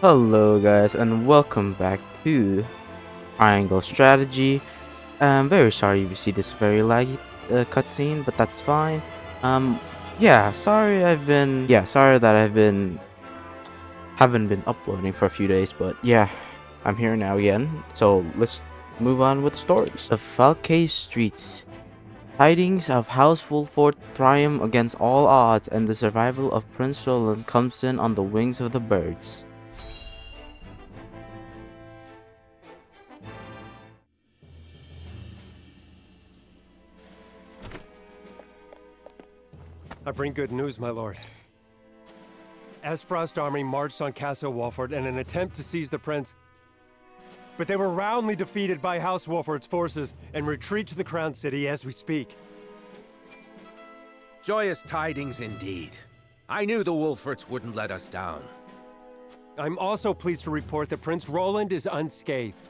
Hello guys and welcome back to Triangle Strategy. I'm very sorry if you see this very laggy cutscene, but that's fine. Um sorry that haven't been uploading for a few days, but yeah, I'm here now again. So let's move on with the stories. The Falcay Streets. Tidings of House Wolford triumph against all odds, and the survival of Prince Roland comes in on the wings of the birds. I bring good news, my lord. Esfrost army marched on Castle Wolford in an attempt to seize the prince, but they were roundly defeated by House Wolford's forces and retreat to the Crown City as we speak. Joyous tidings indeed. I knew the Wolfords wouldn't let us down. I'm also pleased to report that Prince Roland is unscathed.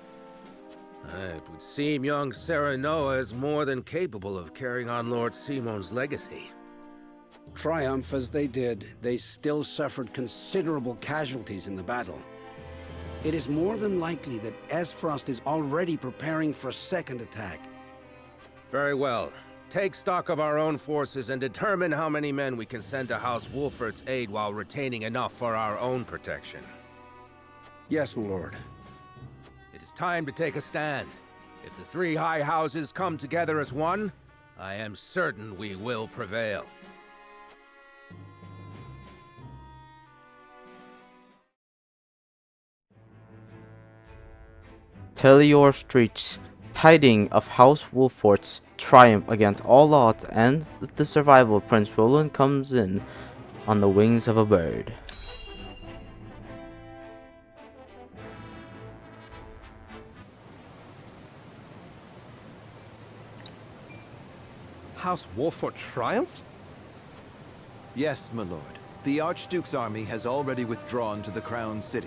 It would seem young Serenoa is more than capable of carrying on Lord Simon's legacy. Triumph as they did, they still suffered considerable casualties in the battle. It is more than likely that Esfrost is already preparing for a second attack. Very well. Take stock of our own forces and determine how many men we can send to House Wolford's aid while retaining enough for our own protection. Yes, my lord. It is time to take a stand. If the three high houses come together as one, I am certain we will prevail. Telliore Streets. Tidings of House Wolford's triumph against all odds and the survival of Prince Roland comes in on the wings of a bird. House Wolford triumphed? Yes, my lord. The Archduke's army has already withdrawn to the Crown City.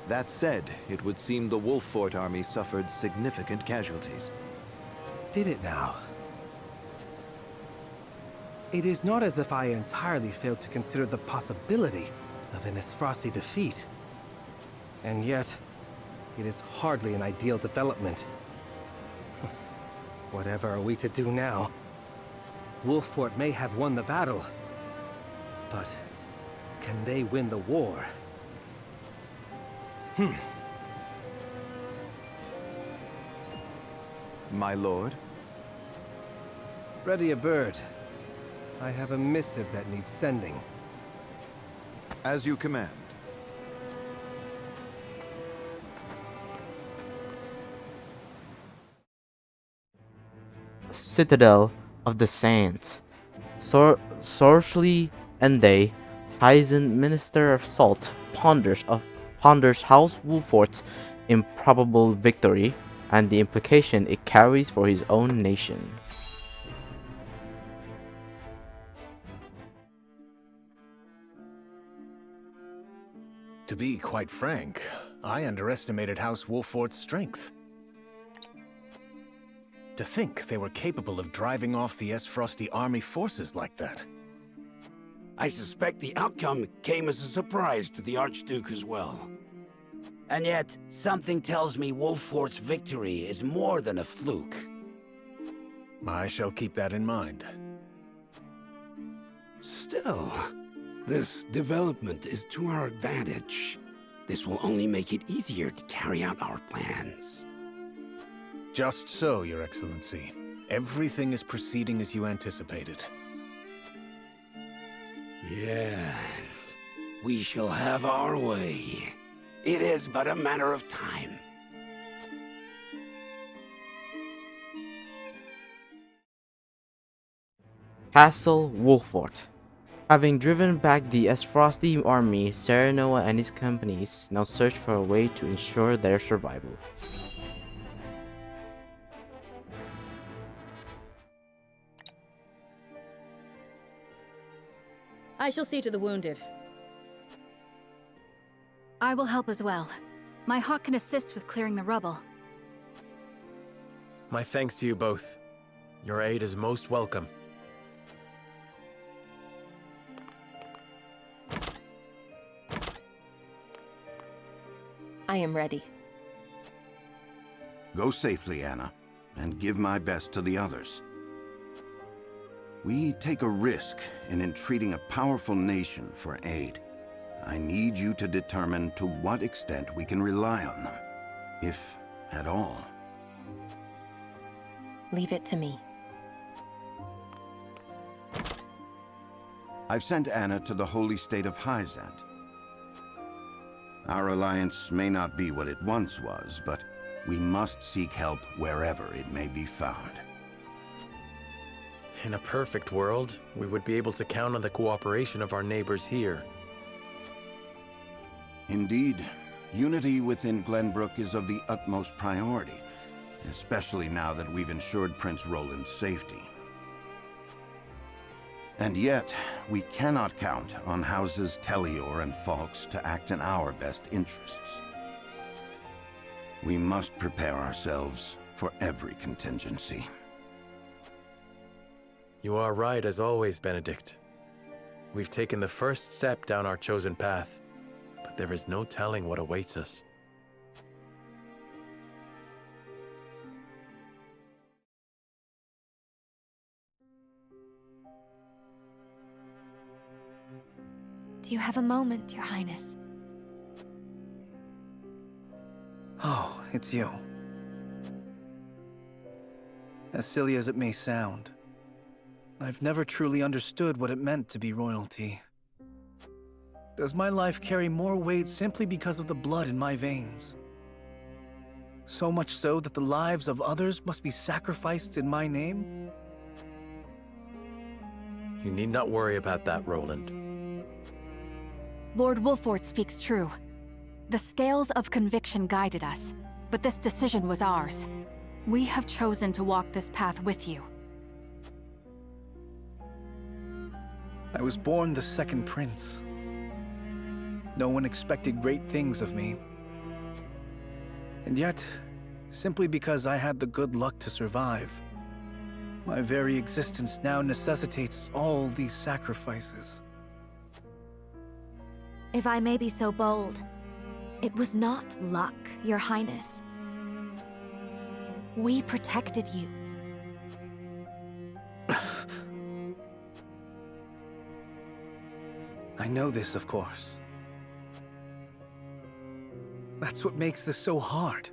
That said, it would seem the Wolford army suffered significant casualties. Did it now? It is not as if I entirely failed to consider the possibility of an Esfrosti defeat. And yet, it is hardly an ideal development. Whatever are we to do now? Wolford may have won the battle, but can they win the war? My lord? Ready a bird. I have a missive that needs sending. As you command. Citadel of the Saints. Sorcery Ende, Heisen Minister of Salt, ponders House Wolford's improbable victory and the implication it carries for his own nation. To be quite frank, I underestimated House Wolford's strength. To think they were capable of driving off the Esfrosti army forces like that. I suspect the outcome came as a surprise to the Archduke as well. And yet, something tells me Wolford's victory is more than a fluke. I shall keep that in mind. Still, this development is to our advantage. This will only make it easier to carry out our plans. Just so, Your Excellency. Everything is proceeding as you anticipated. Yes, we shall have our way. It is but a matter of time. Castle Wolford. Having driven back the Esfrosti army, Serenoa and his companies now search for a way to ensure their survival. I shall see to the wounded. I will help as well. My hawk can assist with clearing the rubble. My thanks to you both. Your aid is most welcome. I am ready. Go safely, Anna, and give my best to the others. We take a risk in entreating a powerful nation for aid. I need you to determine to what extent we can rely on them, if at all. Leave it to me. I've sent Anna to the holy state of Hyzant. Our alliance may not be what it once was, but we must seek help wherever it may be found. In a perfect world, we would be able to count on the cooperation of our neighbors here. Indeed, unity within Glenbrook is of the utmost priority, especially now that we've ensured Prince Roland's safety. And yet, we cannot count on houses Telliore and Falks to act in our best interests. We must prepare ourselves for every contingency. You are right as always, Benedict. We've taken the first step down our chosen path, but there is no telling what awaits us. Do you have a moment, Your Highness? Oh, it's you. As silly as it may sound, I've never truly understood what it meant to be royalty. Does my life carry more weight simply because of the blood in my veins? So much so that the lives of others must be sacrificed in my name? You need not worry about that, Roland. Lord Wolford speaks true. The scales of conviction guided us, but this decision was ours. We have chosen to walk this path with you. I was born the second prince. No one expected great things of me. And yet, simply because I had the good luck to survive, my very existence now necessitates all these sacrifices. If I may be so bold, it was not luck, Your Highness. We protected you. I know this, of course. That's what makes this so hard.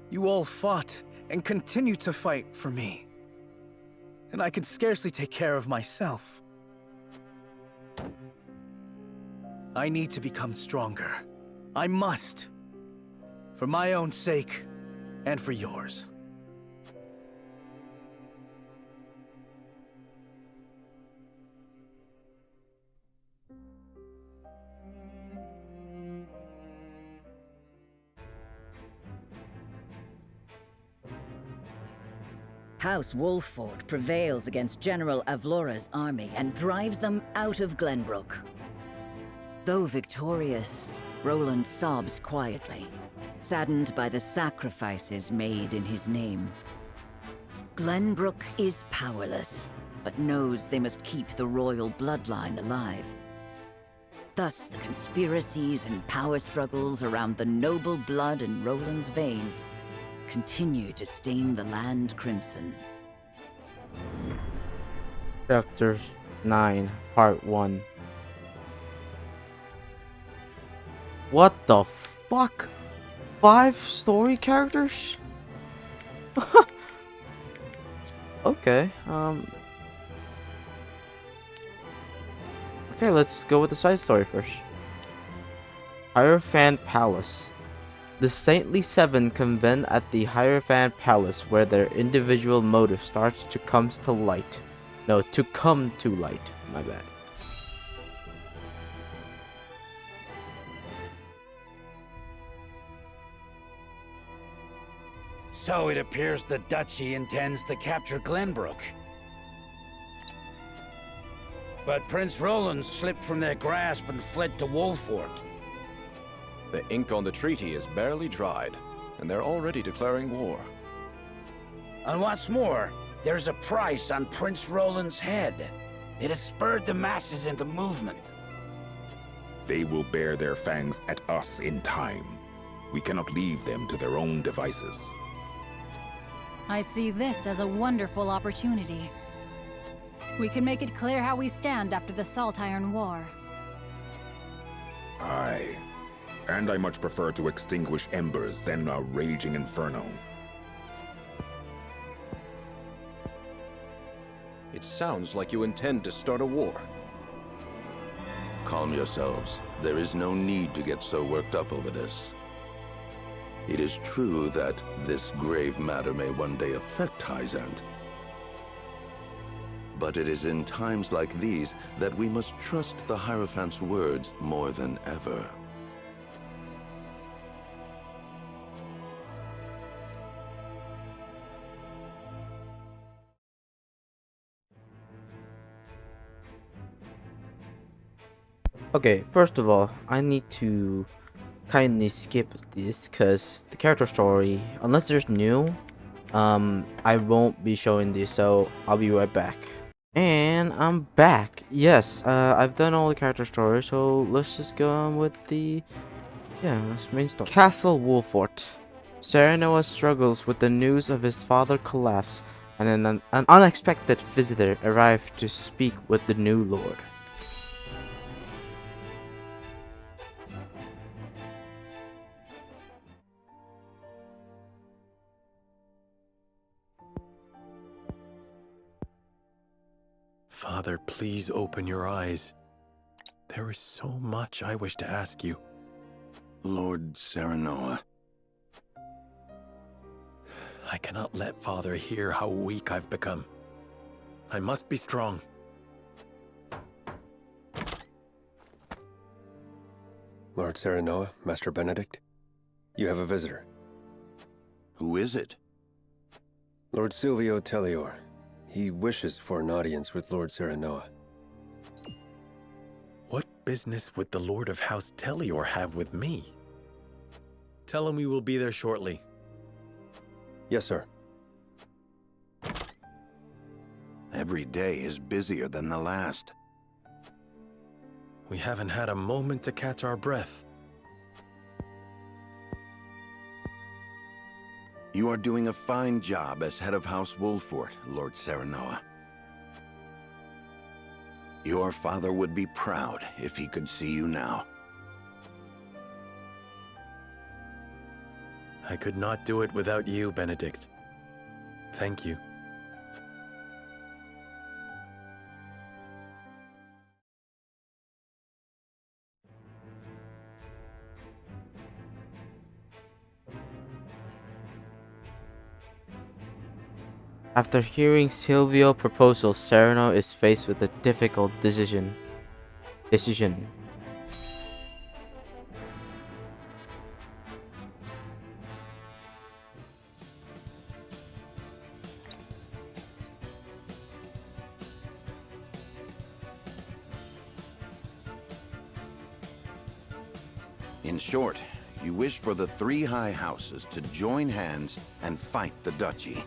You all fought and continue to fight for me. And I can scarcely take care of myself. I need to become stronger. I must. For my own sake, and for yours. House Wolford prevails against General Avlora's army and drives them out of Glenbrook. Though victorious, Roland sobs quietly, saddened by the sacrifices made in his name. Glenbrook is powerless, but knows they must keep the royal bloodline alive. Thus, the conspiracies and power struggles around the noble blood in Roland's veins continue to stain the land crimson. Chapter 9, Part 1. What the fuck? 5 story characters? Okay, okay, let's go with the side story first. Hierophant Palace. The Saintly Seven convene at the Hierophant Palace, where their individual motive starts to come to light. No, to come to light. My bad. So it appears the Duchy intends to capture Glenbrook. But Prince Roland slipped from their grasp and fled to Wolford. The ink on the treaty is barely dried, and they're already declaring war. And what's more, there's a price on Prince Roland's head. It has spurred the masses into movement. They will bear their fangs at us in time. We cannot leave them to their own devices. I see this as a wonderful opportunity. We can make it clear how we stand after the Salt Iron War. Aye. And I much prefer to extinguish embers than a raging inferno. It sounds like you intend to start a war. Calm yourselves. There is no need to get so worked up over this. It is true that this grave matter may one day affect Hyzant. But it is in times like these that we must trust the Hierophant's words more than ever. Okay, first of all, I need to kindly skip this because the character story, unless there's new, I won't be showing this, so I'll be right back. And I'm back. Yes, I've done all the character stories, so let's just go on with the main story. Castle Wolfort. Serenoa struggles with the news of his father's collapse, and an unexpected visitor arrived to speak with the new lord. Father, please open your eyes. There is so much I wish to ask you. Lord Serenoa. I cannot let Father hear how weak I've become. I must be strong. Lord Serenoa, Master Benedict, you have a visitor. Who is it? Lord Silvio Telliore. He wishes for an audience with Lord Serenoa. What business would the Lord of House Telliore have with me? Tell him we will be there shortly. Yes, sir. Every day is busier than the last. We haven't had a moment to catch our breath. You are doing a fine job as head of House Wolfort, Lord Serenoa. Your father would be proud if he could see you now. I could not do it without you, Benedict. Thank you. After hearing Silvio's proposal, Sereno is faced with a difficult decision. In short, you wish for the three high houses to join hands and fight the duchy.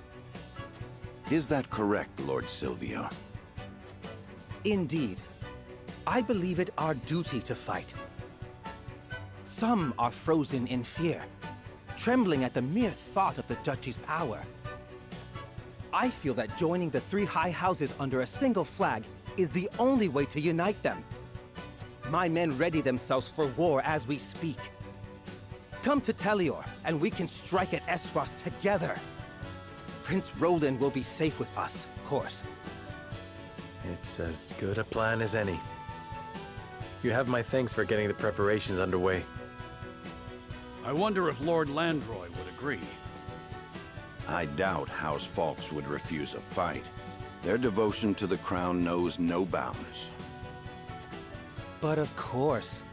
Is that correct, Lord Silvio? Indeed. I believe it our duty to fight. Some are frozen in fear, trembling at the mere thought of the duchy's power. I feel that joining the three high houses under a single flag is the only way to unite them. My men ready themselves for war as we speak. Come to Telliore, and we can strike at Esros together. Prince Roland will be safe with us, of course. It's as good a plan as any. You have my thanks for getting the preparations underway. I wonder if Lord Landroy would agree. I doubt House Fawkes would refuse a fight. Their devotion to the crown knows no bounds. But of course.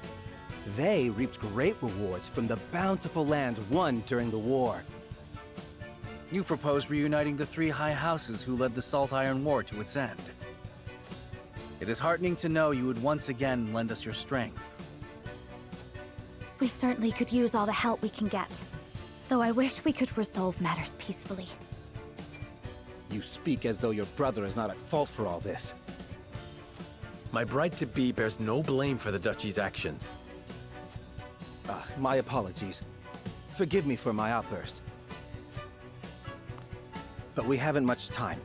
They reaped great rewards from the bountiful lands won during the war. You propose reuniting the three high houses who led the Salt Iron War to its end. It is heartening to know you would once again lend us your strength. We certainly could use all the help we can get. Though I wish we could resolve matters peacefully. You speak as though your brother is not at fault for all this. My bride-to-be bears no blame for the Duchy's actions. My apologies. Forgive me for my outburst. But we haven't much time.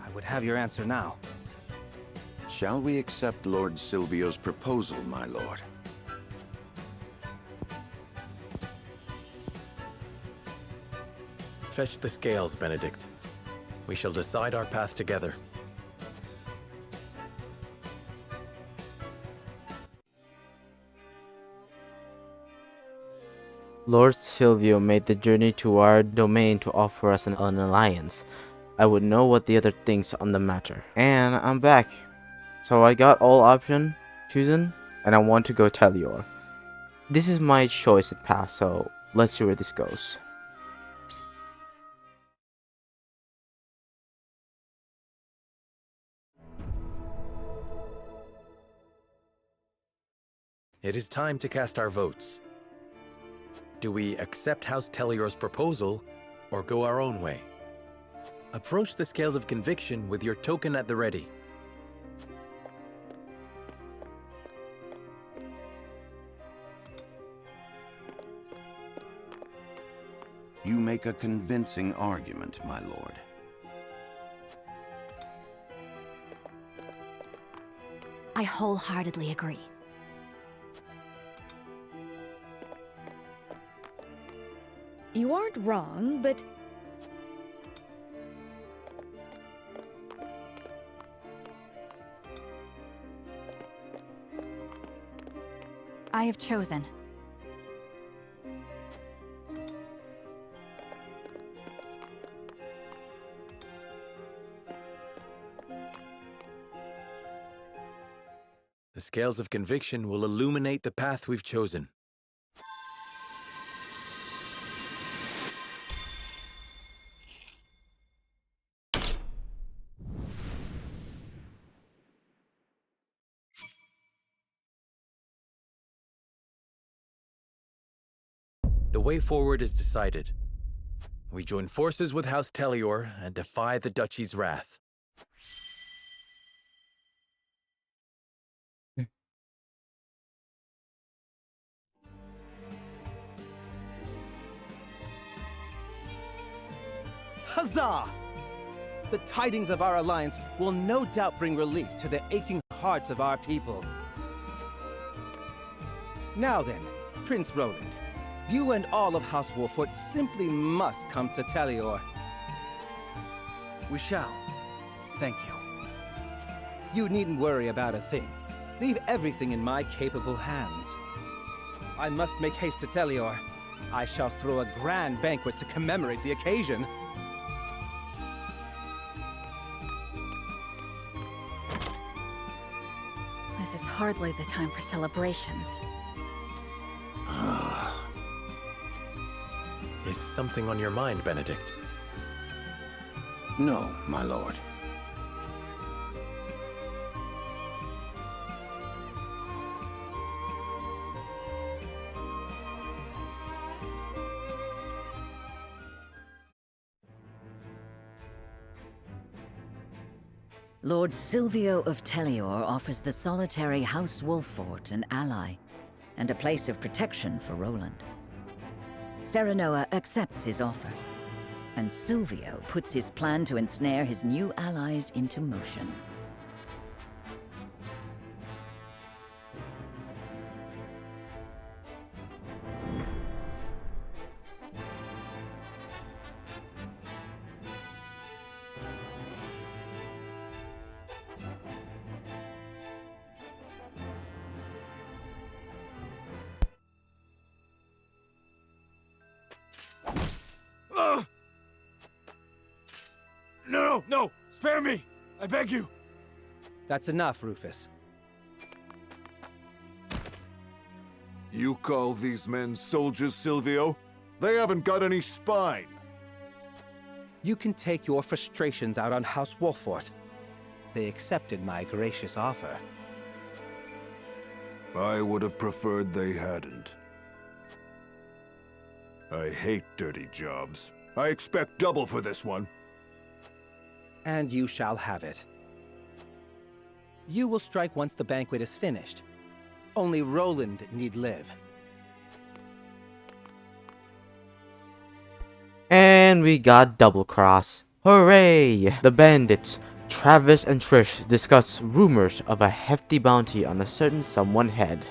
I would have your answer now. Shall we accept Lord Silvio's proposal, my lord? Fetch the scales, Benedict. We shall decide our path together. Lord Silvio made the journey to our domain to offer us an alliance. I would know what the other thinks on the matter. And I'm back. So I got all option chosen, and I want to go Telliore. This is my choice at path, so let's see where this goes. It is time to cast our votes. Do we accept House Telliore's proposal, or go our own way? Approach the scales of conviction with your token at the ready. You make a convincing argument, my lord. I wholeheartedly agree. You aren't wrong, but... I have chosen. The scales of conviction will illuminate the path we've chosen. The way forward is decided. We join forces with House Telliore and defy the Duchy's wrath. Huzzah! The tidings of our alliance will no doubt bring relief to the aching hearts of our people. Now then, Prince Roland, you and all of House Wolfort simply must come to Telliore. We shall. Thank you. You needn't worry about a thing. Leave everything in my capable hands. I must make haste to Telliore. I shall throw a grand banquet to commemorate the occasion. This is hardly the time for celebrations. Is something on your mind, Benedict? No, my lord. Lord Silvio of Telliore offers the solitary House Wolfort an ally, and a place of protection for Roland. Serenoa accepts his offer, and Silvio puts his plan to ensnare his new allies into motion. No! Spare me! I beg you! That's enough, Rufus. You call these men soldiers, Silvio? They haven't got any spine. You can take your frustrations out on House Wolfort. They accepted my gracious offer. I would have preferred they hadn't. I hate dirty jobs. I expect double for this one. And you shall have it. You will strike once the banquet is finished. Only Roland need live. And we got Double Cross. Hooray! The bandits, Travis and Trish, discuss rumors of a hefty bounty on a certain someone head.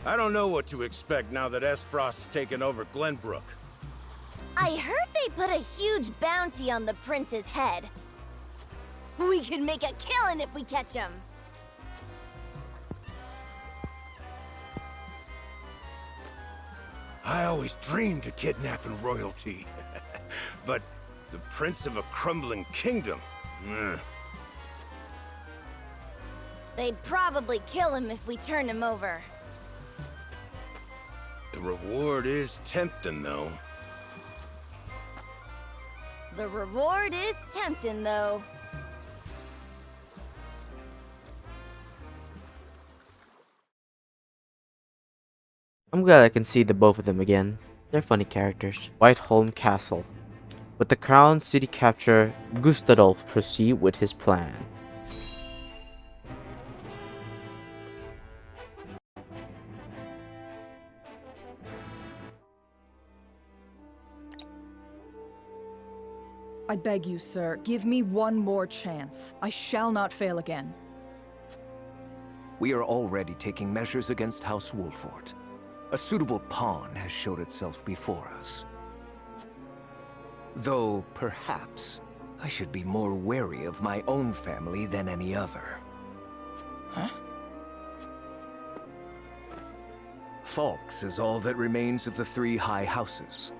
I don't know what to expect now that Frost's taken over Glenbrook. I heard they put a huge bounty on the prince's head. We could make a killing if we catch him. I always dreamed of kidnapping royalty. But the prince of a crumbling kingdom? They'd probably kill him if we turn him over. The reward is tempting, though. The reward is tempting, though. I'm glad I can see the both of them again. They're funny characters. Whiteholm Castle. With the Crown City capture, Gustadolf proceed with his plan. I beg you, sir, give me one more chance. I shall not fail again. We are already taking measures against House Wolfort. A suitable pawn has showed itself before us. Though, perhaps, I should be more wary of my own family than any other. Huh? Falks is all that remains of the three high houses.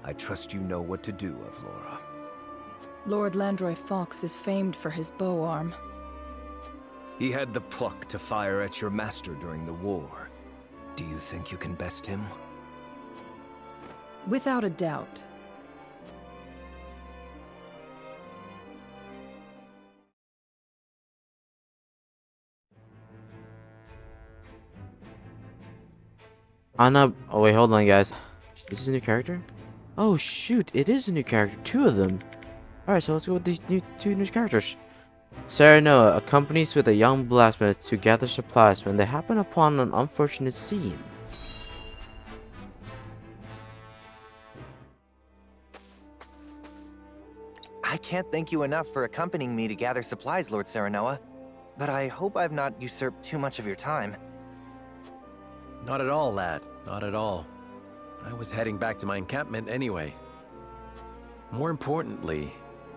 I trust you know what to do, Avlora. Lord Landroy Fox is famed for his bow arm. He had the pluck to fire at your master during the war. Do you think you can best him? Without a doubt. Anna, oh wait, hold on guys. Is this a new character? Oh shoot, it is a new character, 2 of them. Alright, so let's go with these two new characters. Sarah Noah accompanies with a young blacksmith to gather supplies when they happen upon an unfortunate scene. I can't thank you enough for accompanying me to gather supplies, Lord Serenoa, but I hope I've not usurped too much of your time. Not at all, lad. Not at all. I was heading back to my encampment anyway. More importantly,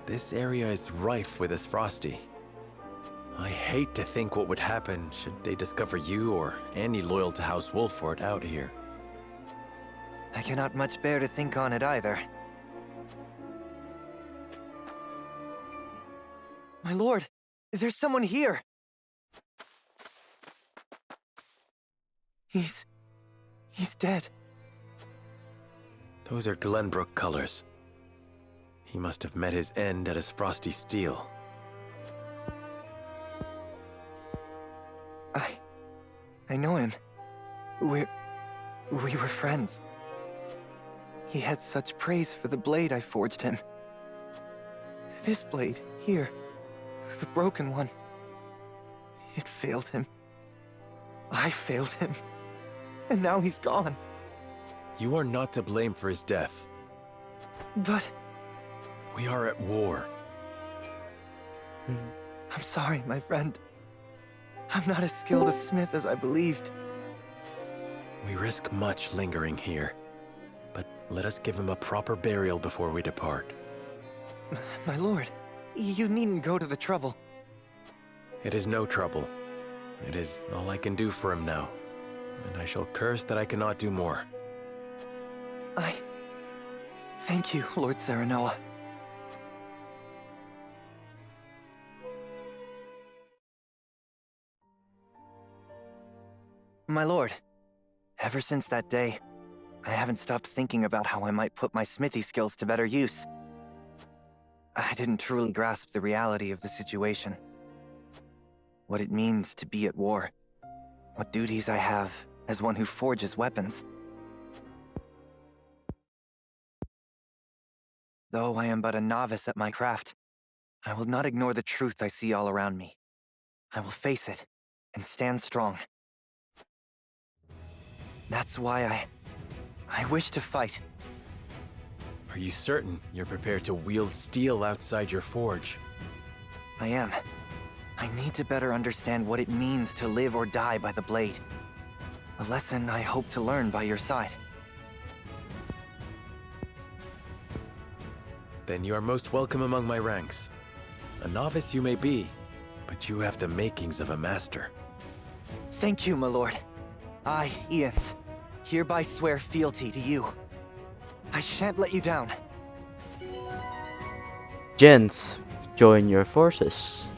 this area is rife with Frosty. I hate to think what would happen should they discover you or any loyal to House Wolfort out here. I cannot much bear to think on it either. My lord, there's someone here! He's dead. Those are Glenbrook colors. He must have met his end at his Frosty Steel. I know him. We were friends. He had such praise for the blade I forged him. This blade, here, the broken one. It failed him. I failed him. And now he's gone. You are not to blame for his death. But... we are at war. I'm sorry, my friend. I'm not as skilled a smith as I believed. We risk much lingering here, but let us give him a proper burial before we depart. My lord, you needn't go to the trouble. It is no trouble. It is all I can do for him now, and I shall curse that I cannot do more. Thank you, Lord Serenoa. My lord, ever since that day, I haven't stopped thinking about how I might put my smithy skills to better use. I didn't truly grasp the reality of the situation. What it means to be at war. What duties I have as one who forges weapons. Though I am but a novice at my craft, I will not ignore the truth I see all around me. I will face it and stand strong. That's why I wish to fight. Are you certain you're prepared to wield steel outside your forge? I am. I need to better understand what it means to live or die by the blade. A lesson I hope to learn by your side. Then you are most welcome among my ranks. A novice you may be, but you have the makings of a master. Thank you, my lord. I, Ians, hereby swear fealty to you. I shan't let you down. Gens, join your forces.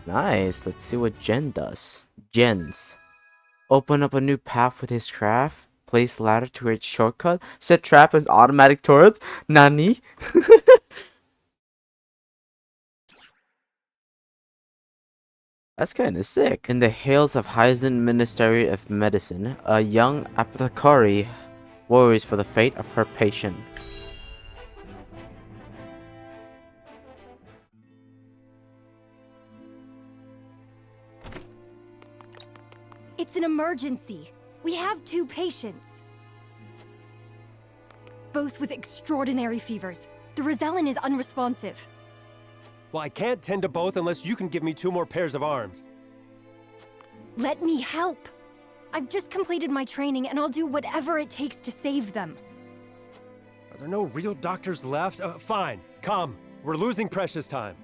Nice. Let's see what Jen does. Gens. Open up a new path with his craft. Place ladder to its shortcut. Set trap as automatic turrets. Nani? That's kind of sick. In the Halls of Hyzan Ministry of Medicine, a young apothecary worries for the fate of her patient. It's an emergency. We have 2 patients. Both with extraordinary fevers. The Rosellan is unresponsive. Well, I can't tend to both unless you can give me 2 more pairs of arms. Let me help. I've just completed my training and I'll do whatever it takes to save them. Are there no real doctors left? Fine. Come. We're losing precious time.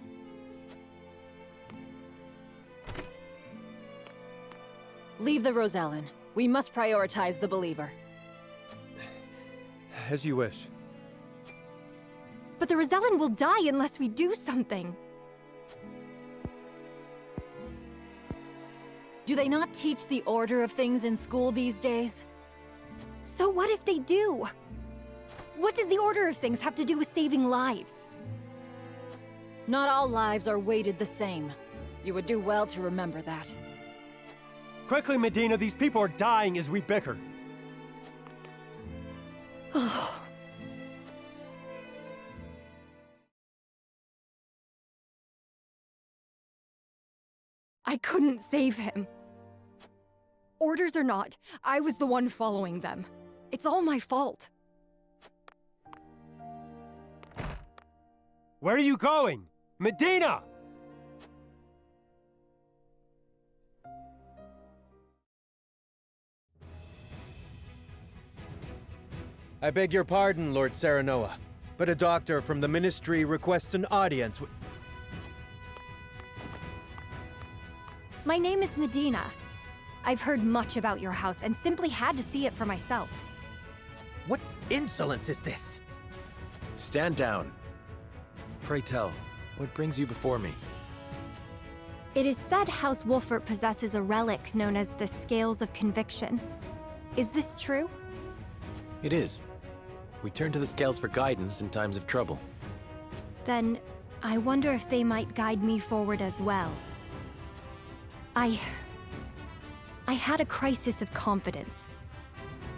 Leave the Rosellan. We must prioritize the believer. As you wish. But the Rosellan will die unless we do something. Do they not teach the order of things in school these days? So what if they do? What does the order of things have to do with saving lives? Not all lives are weighted the same. You would do well to remember that. Quickly, Medina, these people are dying as we bicker. I couldn't save him. Orders or not, I was the one following them. It's all my fault. Where are you going? Medina! I beg your pardon, Lord Serenoa, but a doctor from the Ministry requests an audience with... My name is Medina. I've heard much about your house and simply had to see it for myself. What insolence is this? Stand down. Pray tell, what brings you before me? It is said House Wolfert possesses a relic known as the Scales of Conviction. Is this true? It is. We turn to the scales for guidance in times of trouble. Then, I wonder if they might guide me forward as well. I had a crisis of confidence.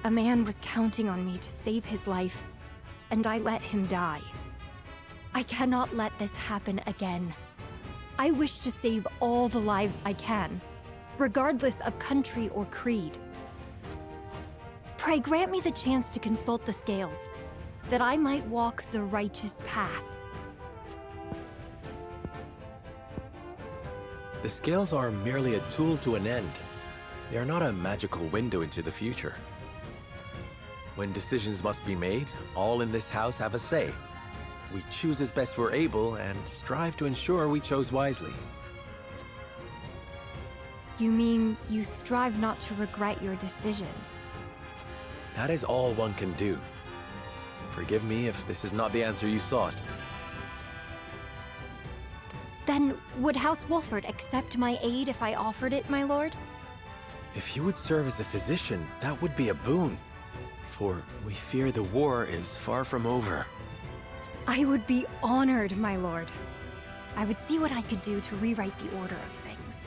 A man was counting on me to save his life, and I let him die. I cannot let this happen again. I wish to save all the lives I can, regardless of country or creed. Pray grant me the chance to consult the scales, that I might walk the righteous path. The scales are merely a tool to an end. They are not a magical window into the future. When decisions must be made, all in this house have a say. We choose as best we're able and strive to ensure we chose wisely. You mean you strive not to regret your decision? That is all one can do. Forgive me if this is not the answer you sought. Then, would House Wolfert accept my aid if I offered it, my lord? If you would serve as a physician, that would be a boon. For we fear the war is far from over. I would be honored, my lord. I would see what I could do to rewrite the order of things.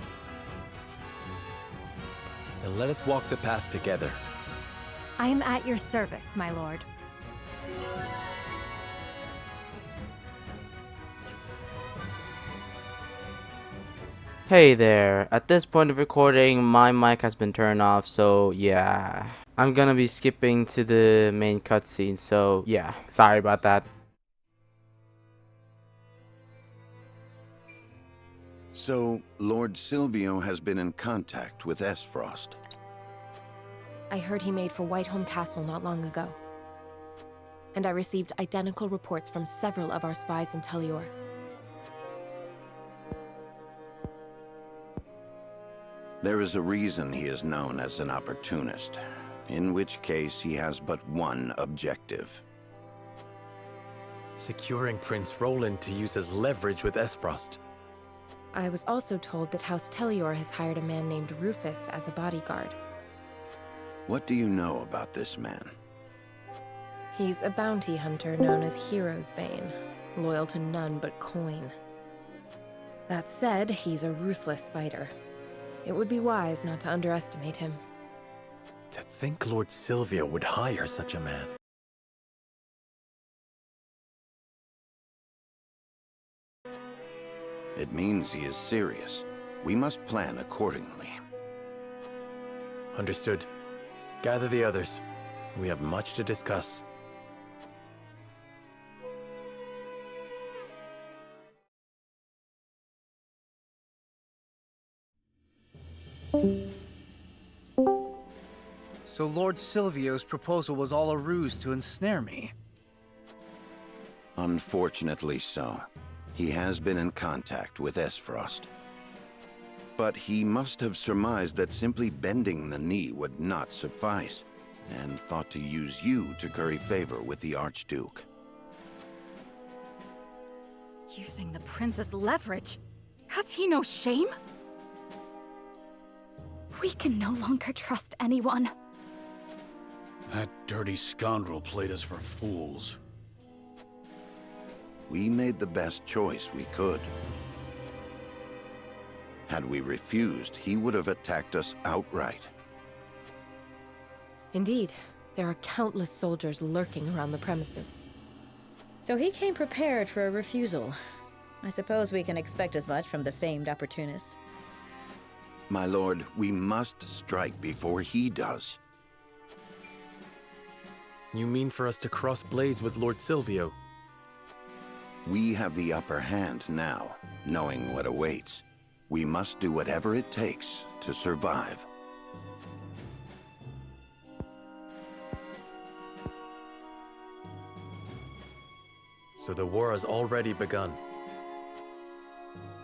Then let us walk the path together. I am at your service, my lord. Hey there, at this point of recording, my mic has been turned off, so yeah. I'm gonna be skipping to the main cutscene, so yeah, sorry about that. So, Lord Silvio has been in contact with Esfrost. I heard he made for Whiteholm Castle not long ago. And I received identical reports from several of our spies in Telliore. There is a reason he is known as an opportunist, in which case he has but one objective. Securing Prince Roland to use as leverage with Esfrost. I was also told that House Telliore has hired a man named Rufus as a bodyguard. What do you know about this man? He's a bounty hunter known as Hero's Bane, loyal to none but coin. That said, he's a ruthless fighter. It would be wise not to underestimate him. To think Lord Silvio would hire such a man. It means he is serious. We must plan accordingly. Understood. Gather the others. We have much to discuss. So Lord Silvio's proposal was all a ruse to ensnare me? Unfortunately so. He has been in contact with Esfrost. But he must have surmised that simply bending the knee would not suffice, and thought to use you to curry favor with the Archduke. Using the prince as leverage? Has he no shame? We can no longer trust anyone. That dirty scoundrel played us for fools. We made the best choice we could. Had we refused, he would have attacked us outright. Indeed, there are countless soldiers lurking around the premises. So he came prepared for a refusal. I suppose we can expect as much from the famed opportunist. My lord, we must strike before he does. You mean for us to cross blades with Lord Silvio? We have the upper hand now, knowing what awaits. We must do whatever it takes to survive. So the war has already begun.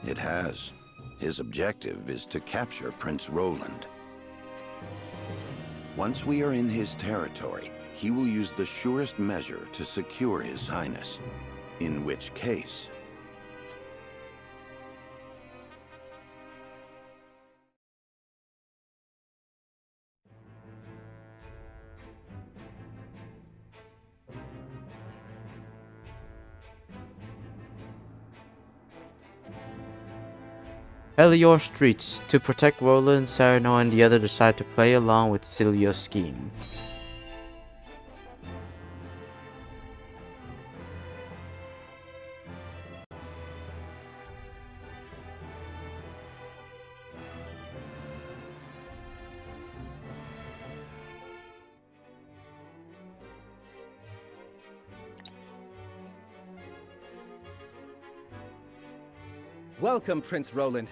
It has. His objective is to capture Prince Roland. Once we are in his territory, he will use the surest measure to secure His Highness. In which case... Telliore streets. To protect Roland, Sereno and the other decide to play along with Silvio's scheme. Welcome, Prince Roland.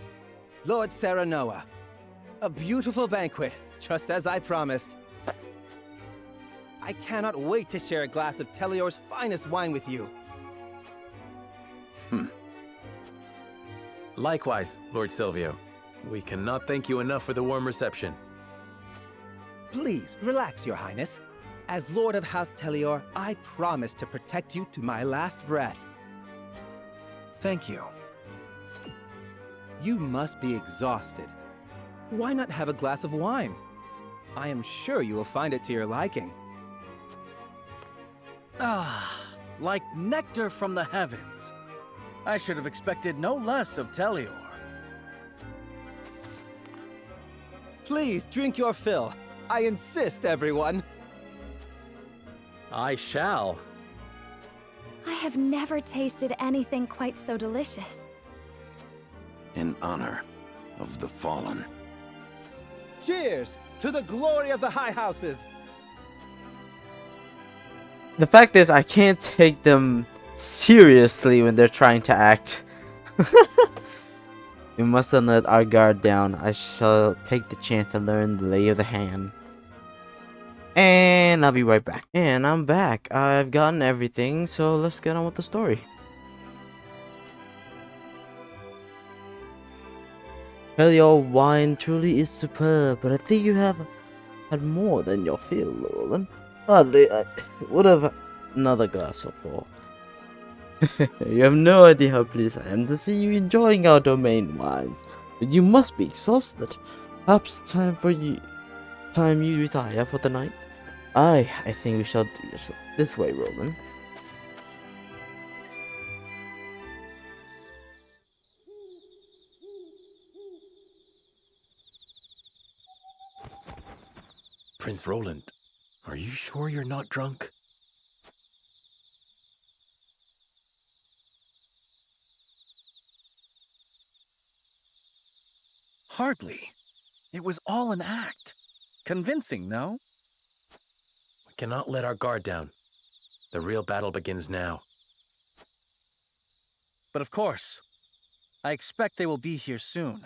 Lord Serenoa. A beautiful banquet, just as I promised. I cannot wait to share a glass of Telliore's finest wine with you. Likewise, Lord Silvio. We cannot thank you enough for the warm reception. Please, relax, Your Highness. As Lord of House Telliore, I promise to protect you to my last breath. Thank you. You must be exhausted. Why not have a glass of wine? I am sure you will find it to your liking. Ah, like nectar from the heavens. I should have expected no less of Telliore. Please drink your fill. I insist, everyone. I shall. I have never tasted anything quite so delicious. In honor, of the fallen. Cheers to the glory of the High Houses! The fact is, I can't take them seriously when they're trying to act. We mustn't let our guard down. I shall take the chance to learn the lay of the hand. And I'll be right back. And I'm back. I've gotten everything, so let's get on with the story. Telliore wine truly is superb, but I think you have had more than your fill, Roland. Hardly I would have another glass or four. You have no idea how pleased I am to see you enjoying our domain wines, but you must be exhausted. Perhaps time you retire for the night. I think we shall do this way, Roland. Prince Roland, are you sure you're not drunk? Hardly. It was all an act. Convincing, no? We cannot let our guard down. The real battle begins now. But of course, I expect they will be here soon.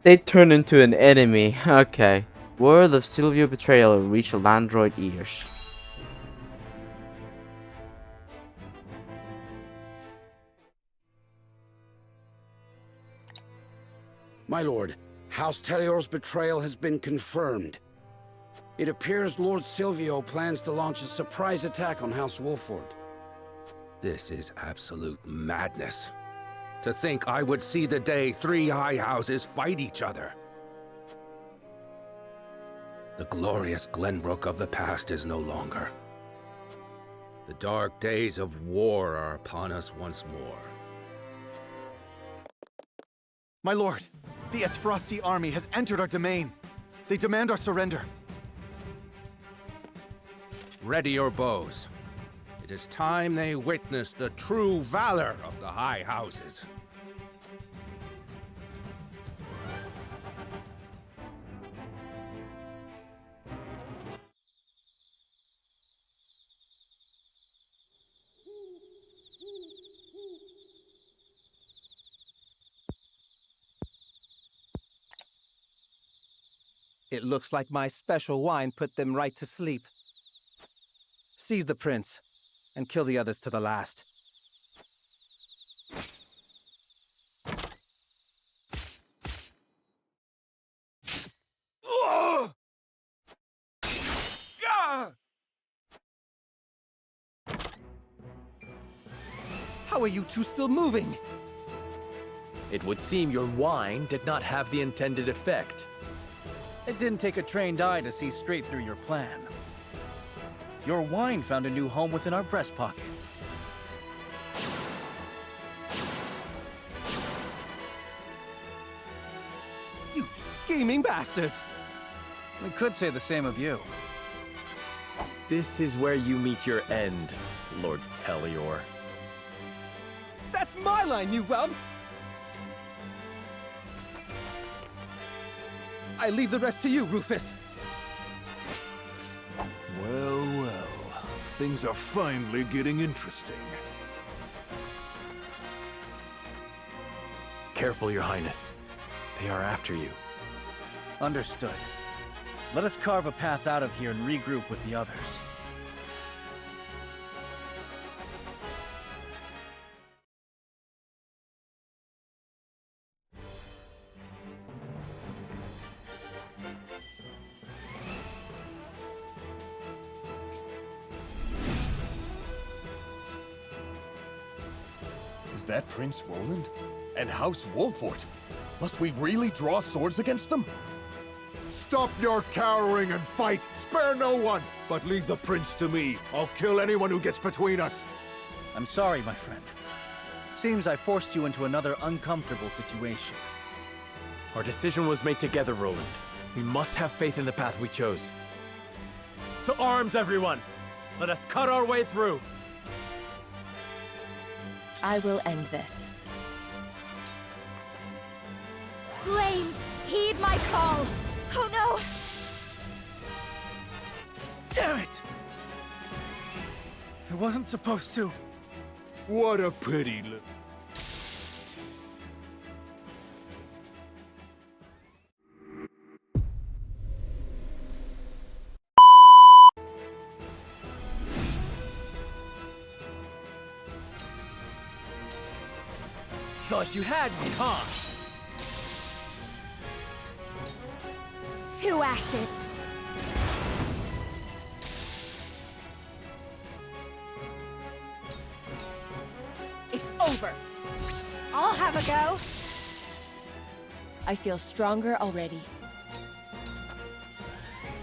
They turn into an enemy. Okay. Word of Silvio's betrayal reached Landroid ears. My lord, House Telliore's betrayal has been confirmed. It appears Lord Silvio plans to launch a surprise attack on House Wolford. This is absolute madness. To think I would see the day 3 high houses fight each other. The glorious Glenbrook of the past is no longer. The dark days of war are upon us once more. My lord, the Esfrosti army has entered our domain. They demand our surrender. Ready your bows. It is time they witness the true valor of the high houses. It looks like my special wine put them right to sleep. Seize the prince, and kill the others to the last. How are you two still moving? It would seem your wine did not have the intended effect. It didn't take a trained eye to see straight through your plan. Your wine found a new home within our breast pockets. You scheming bastards! We could say the same of you. This is where you meet your end, Lord Telliore. That's my line, you whelp! I leave the rest to you, Rufus. Well, well. Things are finally getting interesting. Careful, Your Highness. They are after you. Understood. Let us carve a path out of here and regroup with the others. Is that Prince Roland? And House Wolford? Must we really draw swords against them? Stop your cowering and fight! Spare no one! But leave the prince to me. I'll kill anyone who gets between us. I'm sorry, my friend. Seems I forced you into another uncomfortable situation. Our decision was made together, Roland. We must have faith in the path we chose. To arms, everyone! Let us cut our way through! I will end this. Flames, heed my call! Oh no! Damn it! I wasn't supposed to. What a pity. Thought you had me, huh? To ashes. It's over. I'll have a go. I feel stronger already.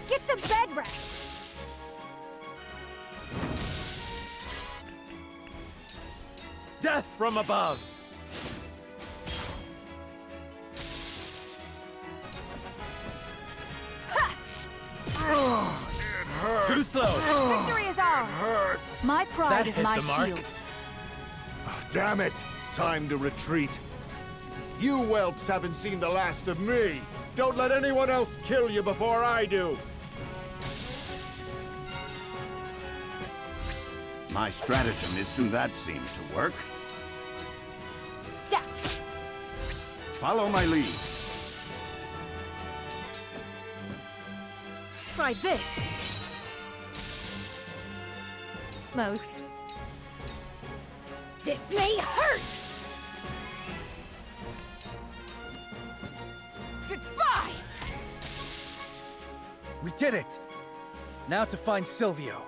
Get some bed rest. Death from above! Too slow! Victory is ours! My pride is my shield. Damn it! Time to retreat. You whelps haven't seen the last of me! Don't let anyone else kill you before I do! My stratagem is soon that seems to work. Yeah. Follow my lead. Try this. Most. This may hurt! Goodbye! We did it! Now to find Silvio.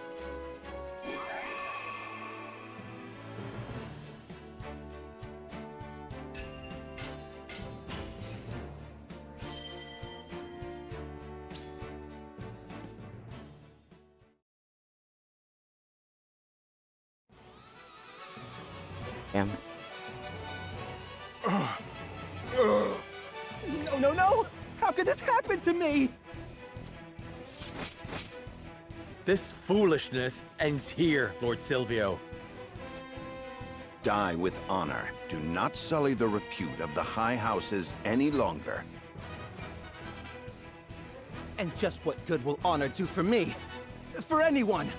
Damn. No, no, no! How could this happen to me? This foolishness ends here, Lord Silvio. Die with honor. Do not sully the repute of the high houses any longer. And just what good will honor do for me? For anyone?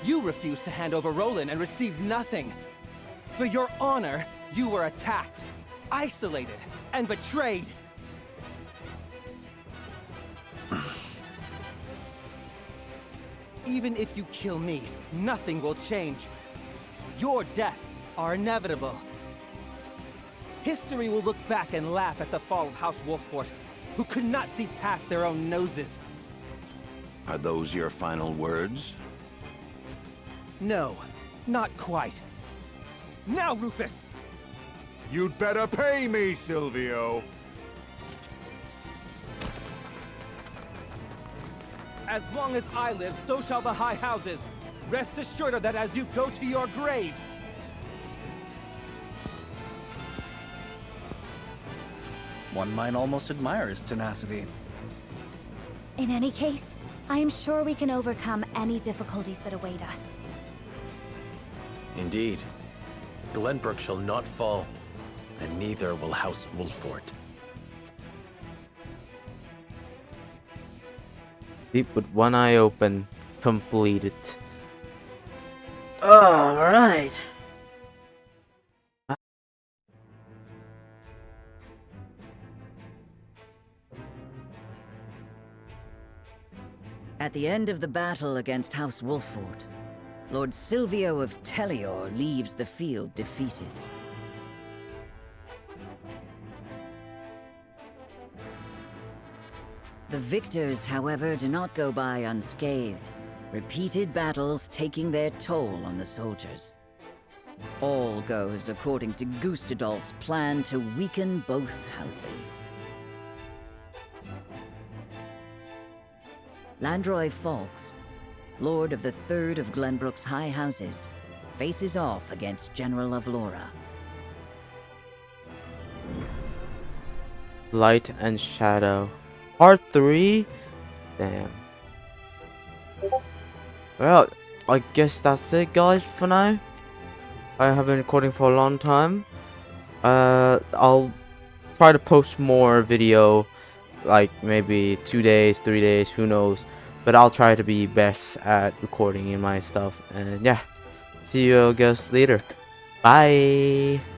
You refused to hand over Roland and received nothing. For your honor, you were attacked, isolated, and betrayed. Even if you kill me, nothing will change. Your deaths are inevitable. History will look back and laugh at the fall of House Wolffort, who could not see past their own noses. Are those your final words? No, not quite. Now, Rufus! You'd better pay me, Silvio! As long as I live, so shall the high houses. Rest assured of that as you go to your graves. One might almost admire his tenacity. In any case, I am sure we can overcome any difficulties that await us. Indeed. Glenbrook shall not fall, and neither will House Wolffort. Sleep with one eye open. Completed. Alright. At the end of the battle against House Wolffort, Lord Silvio of Telliore leaves the field defeated. The victors, however, do not go by unscathed, repeated battles taking their toll on the soldiers. All goes according to Gustadolf's plan to weaken both houses. Landroy Fawkes, Lord of the Third of Glenbrook's High Houses, faces off against General of Laura. Light and Shadow. Part 3? Damn. Well, I guess that's it, guys, for now. I have been recording for a long time. I'll try to post more video, like maybe 2 days, 3 days, who knows. But I'll try to be best at recording in my stuff. And yeah, see you guys later. Bye.